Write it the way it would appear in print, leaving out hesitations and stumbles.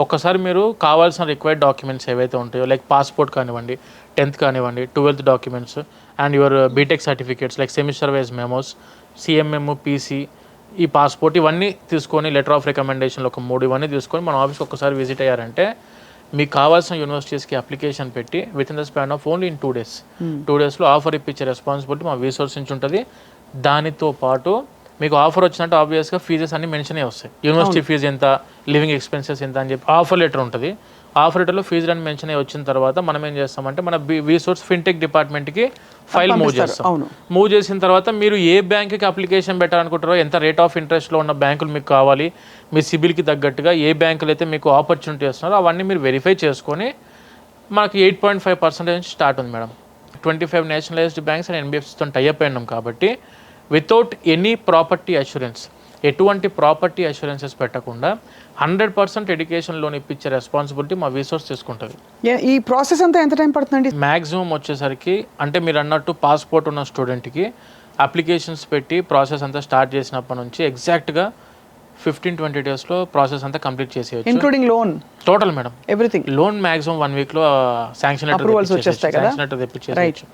ఒక్కసారి మీరు కావాల్సిన రిక్వైర్డ్ డాక్యుమెంట్స్ ఏవైతే ఉంటాయో లైక్ పాస్పోర్ట్ కానివ్వండి, 10th కానివ్వండి, 12th documents and your BTech certificates like semester wise memos, CMM, PC, ఈ పాస్పోర్ట్ ఇవన్నీ తీసుకొని లెటర్ ఆఫ్ రికమెండేషన్లు ఒక 3 ఇవన్నీ తీసుకొని మన ఆఫీస్కి ఒక్కసారి విజిట్ అయ్యారంటే మీకు కావాల్సిన యూనివర్సిటీస్కి అప్లికేషన్ పెట్టి with in the span of only in 2 days 2 daysలో ఆఫర్ ఇప్పించే రెస్పాన్సిబిలిటీ మా రీసోర్స్ నుంచి ఉంటుంది. దానితో పాటు మీకు ఆఫర్ వచ్చినట్టు ఆబ్వియస్గా ఫీజెస్ అన్ని మెన్షన్ అయ్యి వస్తాయి. యూనివర్సిటీ ఫీజు ఎంత, లివింగ్ ఎక్స్పెన్సెస్ ఎంత అని చెప్పి ఆఫర్ లెటర్ ఉంటుంది. ఆఫర్ లెటర్లో ఫీజు అని మెన్షన్ అయ్యి వచ్చిన తర్వాత మనం ఏం చేస్తామంటే మన రీసోర్స్ ఫిన్టెక్ డిపార్ట్మెంట్కి ఫైల్ మూవ్ చేస్తాం. మూవ్ చేసిన తర్వాత మీరు ఏ బ్యాంకుకి అప్లికేషన్ పెట్టాలనుకుంటారో, ఎంత రేట్ ఆఫ్ ఇంట్రెస్ట్లో ఉన్న బ్యాంకులు మీకు కావాలి, మీ సిబిల్కి తగ్గట్టుగా ఏ బ్యాంకులు అయితే మీకు ఆపర్చునిటీ వస్తున్నారో అవన్నీ మీరు వెరిఫై చేసుకొని మనకి 8.5% నుంచి స్టార్ట్ ఉంది మేడం. 25 నేషనలైజ్డ్ బ్యాంక్స్ అండ్ ఎన్బిఎఫ్సితో టైఅప్ అయినాం కాబట్టి వితౌట్ ఎనీ ప్రాపర్టీ అష్యూరెన్స్, ఎటువంటి ప్రాపర్టీ అష్యూరెన్సెస్ పెట్టకుండా 100% ఎడ్యుకేషన్ లోన్ ఇప్పించే రెస్పాన్సిబిలిటీ మా రీసోర్స్ తీసుకుంటుంది. ఈ ప్రాసెస్ అంతా ఎంత టైం పడుతుందండి? మ్యాక్సిమం వచ్చేసరికి అంటే మీరు అన్నట్టు పాస్పోర్ట్ ఉన్న స్టూడెంట్కి అప్లికేషన్స్ పెట్టి ప్రాసెస్ అంతా స్టార్ట్ చేసినప్పటి నుంచి ఎగ్జాక్ట్గా 15-20 daysలో ప్రాసెస్ అంతా కంప్లీట్ చేసేయచ్చు, including loan total madam everything. Loan maximum 1 weekలో శాంక్షన్ లెటర్ తెప్పించేయచ్చు.